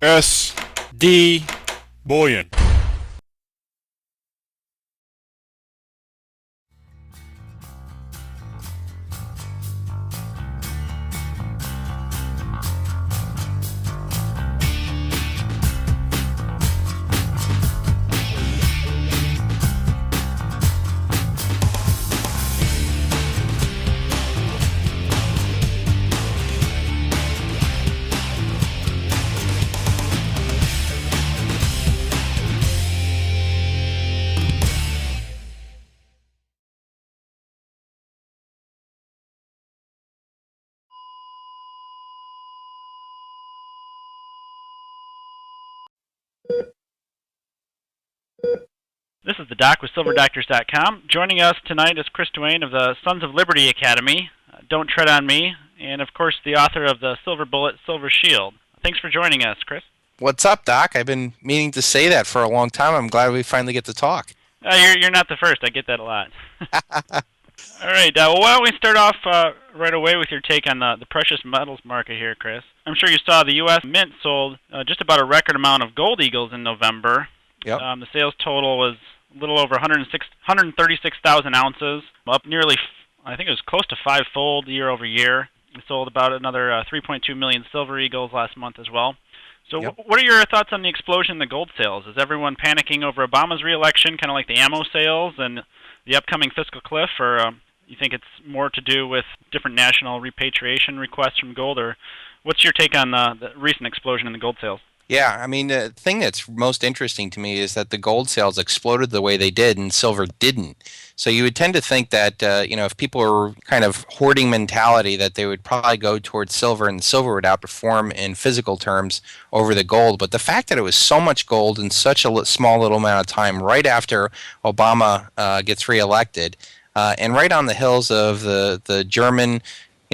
S.D. Bullion. This is the Doc with SilverDoctors.com. Joining us tonight is Chris Duane of the Sons of Liberty Academy, Don't Tread on Me, and of course the author of the Silver Bullet, Silver Shield. Thanks for joining us, Chris. What's up, Doc? I've been meaning to say that for a long time. I'm glad we finally get to talk. You're not the first. I get that a lot. All right. Well, why don't we start off right away with your take on the precious metals market here, Chris. I'm sure you saw the U.S. Mint sold just about a record amount of gold eagles in November. Yep. The sales total was a little over 136,000 ounces, up nearly, I think it was close to five-fold year over year. We sold about another 3.2 million silver eagles last month as well. So Yep. What are your thoughts on the explosion in the gold sales? Is everyone panicking over Obama's re-election, kind of like the ammo sales and the upcoming fiscal cliff, or you think it's more to do with different national repatriation requests from gold, or what's your take on the recent explosion in the gold sales? Yeah, I mean, the thing that's most interesting to me is that the gold sales exploded the way they did and silver didn't. So you would tend to think that, if people were kind of hoarding mentality, that they would probably go towards silver and silver would outperform in physical terms over the gold. But the fact that it was so much gold in such a small little amount of time right after Obama gets reelected, and right on the heels of the German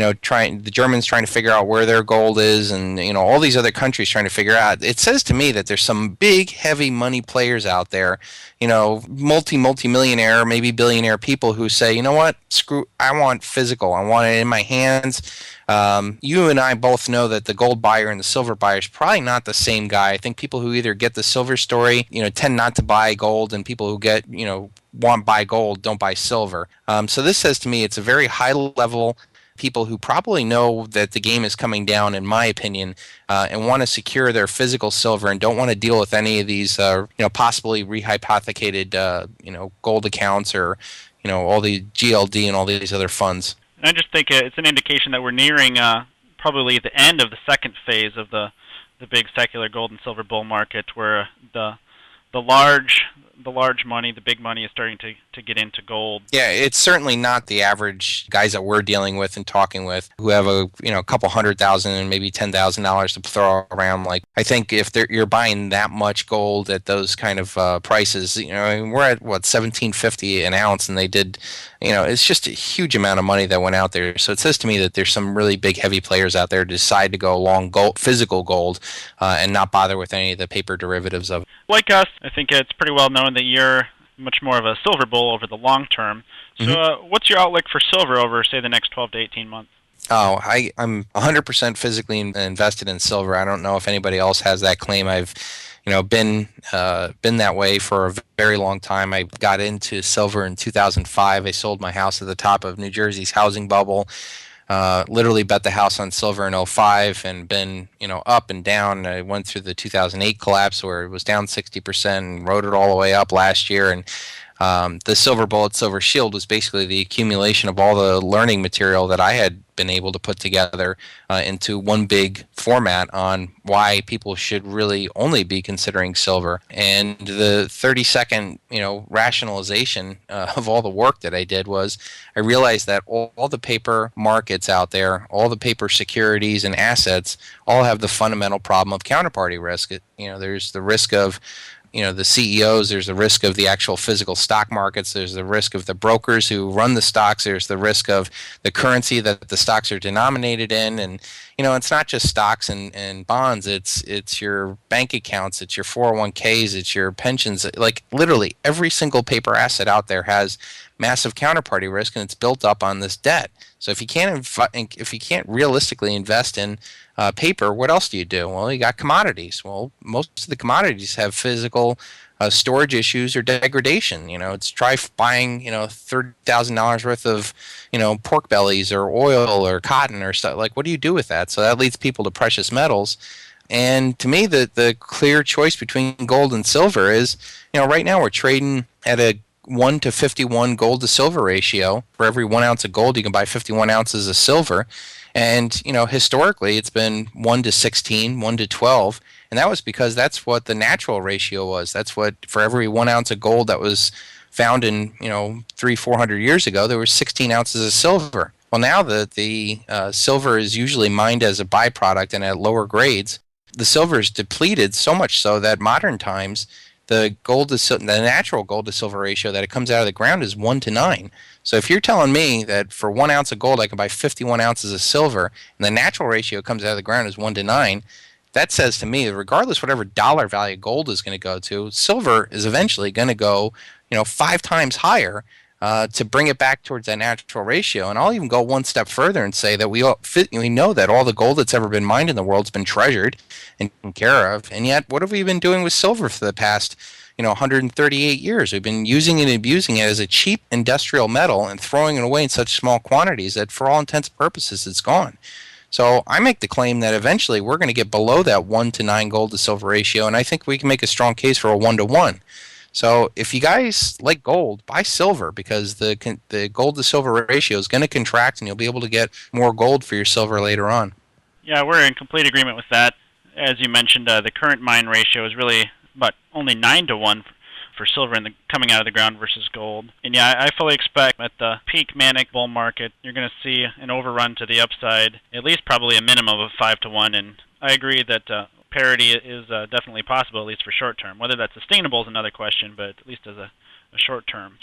the Germans trying to figure out where their gold is, and all these other countries trying to figure out. It says to me that there's some big, heavy money players out there, multi-millionaire, maybe billionaire people who say, you know what, screw, I want physical, I want it in my hands. You and I both know that the gold buyer and the silver buyer is probably not the same guy. I think people who either get the silver story, tend not to buy gold, and people who get, want to buy gold don't buy silver. So this says to me it's a very high level people who probably know that the game is coming down, in my opinion, and want to secure their physical silver and don't want to deal with any of these, possibly rehypothecated, gold accounts or, all the GLD and all these other funds. And I just think it's an indication that we're nearing probably the end of the second phase of the big secular gold and silver bull market, where the large money, the big money, is starting to get into gold. Yeah, it's certainly not the average guys that we're dealing with and talking with who have a couple $100,000 and maybe $10,000 to throw around. Like, I think if you're buying that much gold at those kind of prices, we're at what, $17.50 an ounce, and they did, it's just a huge amount of money that went out there. So it says to me that there's some really big, heavy players out there who decide to go long gold, physical gold, and not bother with any of the paper derivatives of it. Like us, I think it's pretty well known that you're much more of a silver bull over the long term. So what's your outlook for silver over, say, the next 12 to 18 months? Oh, I'm 100% physically invested in silver. I don't know if anybody else has that claim. I've been that way for a very long time. I got into silver in 2005. I sold my house at the top of New Jersey's housing bubble. Literally bet the house on silver in '05 and been, up and down. I went through the 2008 collapse where it was down 60% and rode it all the way up last year. And the Silver Bullet, Silver Shield was basically the accumulation of all the learning material that I had been able to put together into one big format on why people should really only be considering silver. And the 30-second, rationalization of all the work that I did was I realized that all the paper markets out there, all the paper securities and assets, all have the fundamental problem of counterparty risk. There's the risk of the CEOs, there's the risk of the actual physical stock markets, there's the risk of the brokers who run the stocks, there's the risk of the currency that the stocks are denominated in, and it's not just stocks and bonds. It's your bank accounts, it's your 401ks, it's your pensions. Like literally every single paper asset out there has massive counterparty risk, and it's built up on this debt. So if you can't realistically invest in paper, what else do you do? Well, you got commodities. Well, most of the commodities have physical storage issues or degradation. It's try buying $30,000 worth of pork bellies or oil or cotton or stuff. Like, what do you do with that? So that leads people to precious metals. And to me, the clear choice between gold and silver is, right now we're trading at a 1 to 51 gold to silver ratio. For every 1 ounce of gold, you can buy 51 ounces of silver. And, historically, it's been 1 to 16, 1 to 12. And that was because that's what the natural ratio was. That's what, for every 1 ounce of gold that was found in, 400 years ago, there were 16 ounces of silver. Well, now that the silver is usually mined as a byproduct and at lower grades, the silver is depleted so much so that modern times, the natural gold to silver ratio that it comes out of the ground is 1 to 9. So if you're telling me that for 1 ounce of gold I can buy 51 ounces of silver, and the natural ratio comes out of the ground is 1 to 9, that says to me that regardless whatever dollar value gold is going to go to, silver is eventually going to go 5 times higher to bring it back towards that natural ratio. And I'll even go one step further and say that we know that all the gold that's ever been mined in the world's been treasured and taken care of. And yet, what have we been doing with silver for the past 138 years? We've been using it and abusing it as a cheap industrial metal and throwing it away in such small quantities that for all intents and purposes it's gone. So I make the claim that eventually we're going to get below that 1 to 9 gold to silver ratio, and I think we can make a strong case for a 1 to 1. So if you guys like gold, buy silver, because the gold to silver ratio is going to contract, and you'll be able to get more gold for your silver later on. Yeah, we're in complete agreement with that. As you mentioned, the current mine ratio is really only 9 to 1 for silver coming out of the ground versus gold. And yeah, I fully expect at the peak manic bull market, you're going to see an overrun to the upside, at least probably a minimum of 5 to 1. And I agree that parity is definitely possible, at least for short term. Whether that's sustainable is another question, but at least as a short term.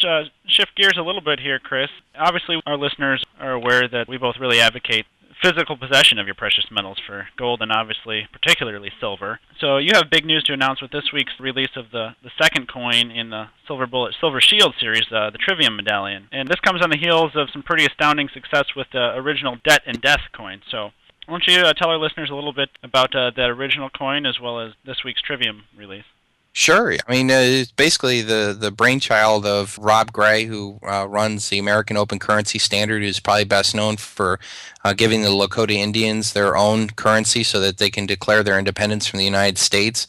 Shift gears a little bit here, Chris. Obviously, our listeners are aware that we both really advocate physical possession of your precious metals for gold and obviously particularly silver. So you have big news to announce with this week's release of the second coin in the Silver Bullet Silver Shield series, the Trivium Medallion. And this comes on the heels of some pretty astounding success with the original Debt and Death coin. So why don't you tell our listeners a little bit about that original coin as well as this week's Trivium release? Sure. I mean, it's basically the brainchild of Rob Gray, who runs the American Open Currency Standard, who's probably best known for giving the Lakota Indians their own currency so that they can declare their independence from the United States.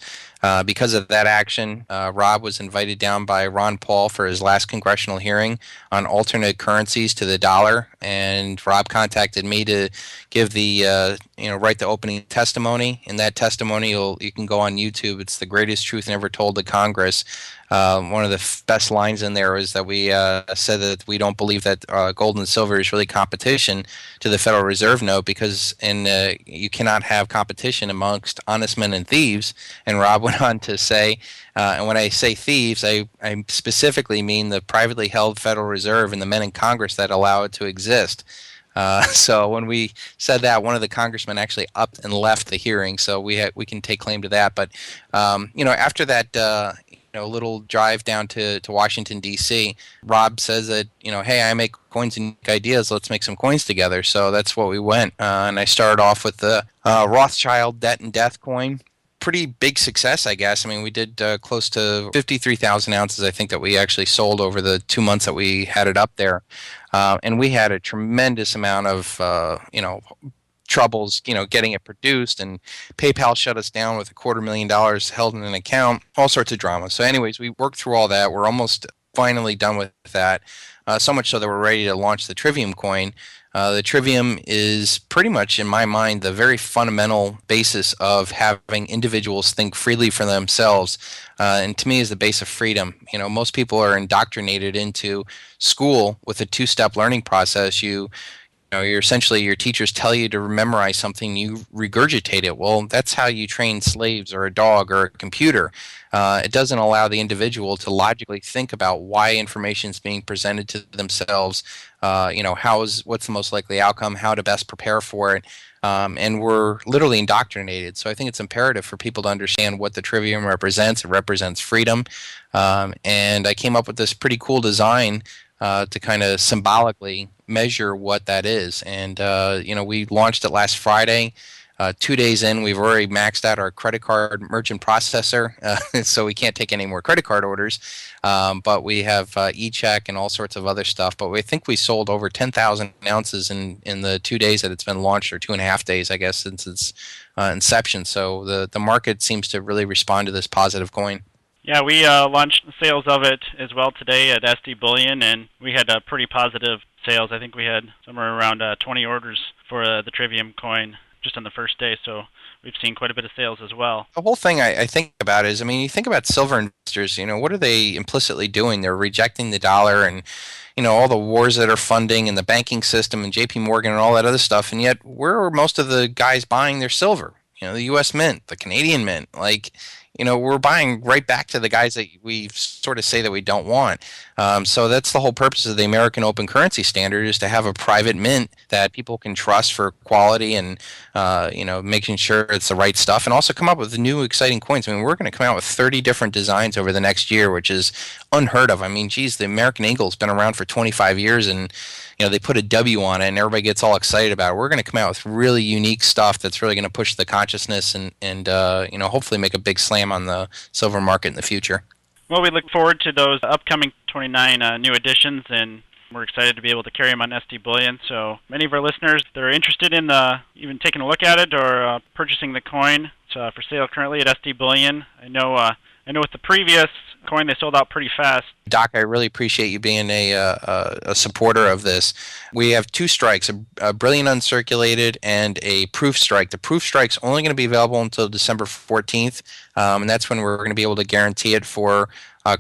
Because of that action, Rob was invited down by Ron Paul for his last congressional hearing on alternate currencies to the dollar, and Rob contacted me to give write the opening testimony. In that testimony, you can go on YouTube. It's the greatest truth never told to Congress. One of the best lines in there is that we said that we don't believe that gold and silver is really competition to the Federal Reserve note, because you cannot have competition amongst honest men and thieves. And Rob went on to say, and when I say thieves, I specifically mean the privately held Federal Reserve and the men in Congress that allow it to exist. So when we said that, one of the congressmen actually upped and left the hearing, so we can take claim to that. But after that little drive down to Washington, D.C., Rob says that, hey, I make coins and ideas, let's make some coins together. So that's what we went. And I started off with the Rothschild Debt and Death coin. Pretty big success, I guess. I mean, we did close to 53,000 ounces, I think, that we actually sold over the 2 months that we had it up there. And we had a tremendous amount of, troubles, getting it produced, and PayPal shut us down with $250,000 held in an account, all sorts of drama. So anyways, we worked through all that. We're almost finally done with that, so much so that we're ready to launch the Trivium coin. The Trivium is pretty much, in my mind, the very fundamental basis of having individuals think freely for themselves, and to me is the base of freedom. Most people are indoctrinated into school with a two-step learning process. You're essentially, your teachers tell you to memorize something, you regurgitate it. Well, that's how you train slaves or a dog or a computer. It doesn't allow the individual to logically think about why information is being presented to themselves. What's the most likely outcome, how to best prepare for it. and we're literally indoctrinated. So I think it's imperative for people to understand what the Trivium represents. It represents freedom, and I came up with this pretty cool design to kind of symbolically measure what that is. And we launched it last Friday. 2 days in, we've already maxed out our credit card merchant processor, so we can't take any more credit card orders. But we have e-check and all sorts of other stuff. But we think we sold over 10,000 ounces in the 2 days that it's been launched, or 2.5 days, I guess, since its inception. So the market seems to really respond to this positive coin. Yeah, we launched sales of it as well today at SD Bullion, and we had pretty positive sales. I think we had somewhere around 20 orders for the Trivium coin just on the first day, so we've seen quite a bit of sales as well. The whole thing I think about is, I mean, you think about silver investors, what are they implicitly doing? They're rejecting the dollar and, all the wars that are funding and the banking system and JP Morgan and all that other stuff. And yet, where are most of the guys buying their silver? The U.S. Mint, the Canadian Mint, we're buying right back to the guys that we sort of say that we don't want. So that's the whole purpose of the American Open Currency Standard, is to have a private mint that people can trust for quality and, making sure it's the right stuff, and also come up with new exciting coins. I mean, we're going to come out with 30 different designs over the next year, which is unheard of. I mean, geez, the American Eagle's been around for 25 years, and they put a W on it and everybody gets all excited about it. We're going to come out with really unique stuff that's really going to push the consciousness and hopefully make a big slam on the silver market in the future. Well, we look forward to those upcoming 29 new editions, and we're excited to be able to carry them on SD Bullion. So many of our listeners, they're interested in even taking a look at it or purchasing the coin. It's for sale currently at SD Bullion. I know with the previous coin, they sold out pretty fast. Doc, I really appreciate you being a supporter of this. We have two strikes, a brilliant uncirculated and a proof strike. The proof strike's only going to be available until December 14th, and that's when we're going to be able to guarantee it for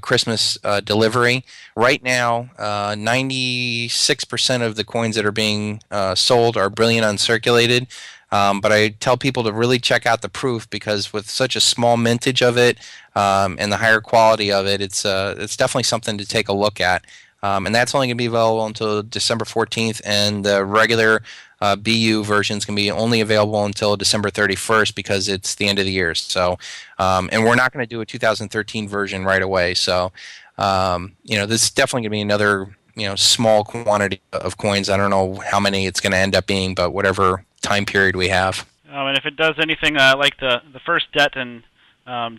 Christmas delivery. Right now, 96% of the coins that are being sold are brilliant uncirculated. But I tell people to really check out the proof, because with such a small mintage of it and the higher quality of it, it's definitely something to take a look at. And that's only going to be available until December 14th, and the regular BU versions can be only available until December 31st, because it's the end of the year. So, and we're not going to do a 2013 version right away. So, this is definitely going to be another small quantity of coins. I don't know how many it's going to end up being, but whatever time period we have. And if it does anything like the first debt and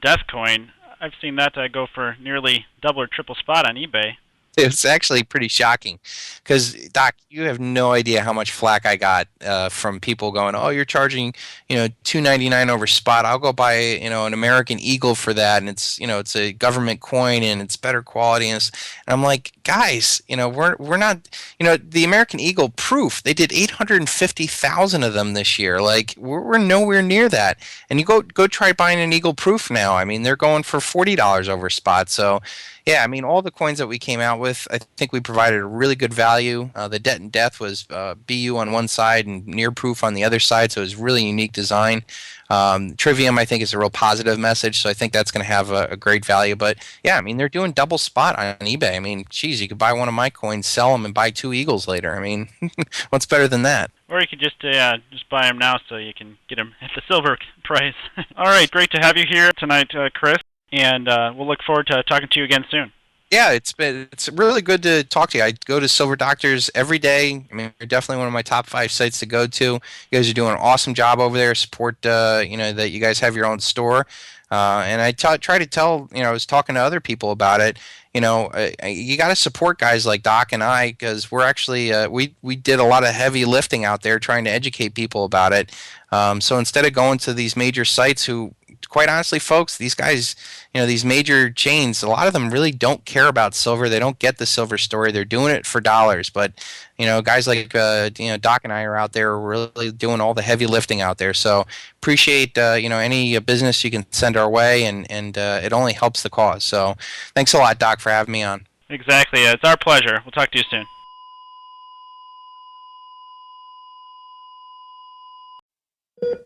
death coin, I've seen that go for nearly double or triple spot on eBay. It's actually pretty shocking, because Doc, you have no idea how much flack I got from people going, "Oh, you're charging, $2.99 over spot. I'll go buy, an American Eagle for that, and it's a government coin and it's better quality." And I'm like, guys, we're not, the American Eagle proof. They did 850,000 of them this year. Like we're nowhere near that. And you go try buying an Eagle proof now. I mean, they're going for $40 over spot. So. Yeah, I mean, all the coins that we came out with, I think we provided a really good value. The debt and death was BU on one side and near proof on the other side, so it was really unique design. Trivium, I think, is a real positive message, so I think that's going to have a great value. But yeah, I mean, they're doing double spot on eBay. I mean, geez, you could buy one of my coins, sell them, and buy two Eagles later. I mean, what's better than that? Or you could just buy them now so you can get them at the silver price. All right, great to have you here tonight, Chris. And we'll look forward to talking to you again soon. Yeah, it's really good to talk to you. I go to SilverDoctors every day. I mean, you're definitely one of my top 5 sites to go to. You guys are doing an awesome job over there. Support, that you guys have your own store. And I try to tell, I was talking to other people about it. You got to support guys like Doc and I, because we're actually we did a lot of heavy lifting out there trying to educate people about it. So instead of going to these major sites who, quite honestly, folks, these guys, these major chains, a lot of them really don't care about silver. They don't get the silver story. They're doing it for dollars. But, guys like, Doc and I are out there really doing all the heavy lifting out there. So appreciate, any business you can send our way, and it only helps the cause. So thanks a lot, Doc, for having me on. Exactly. It's our pleasure. We'll talk to you soon.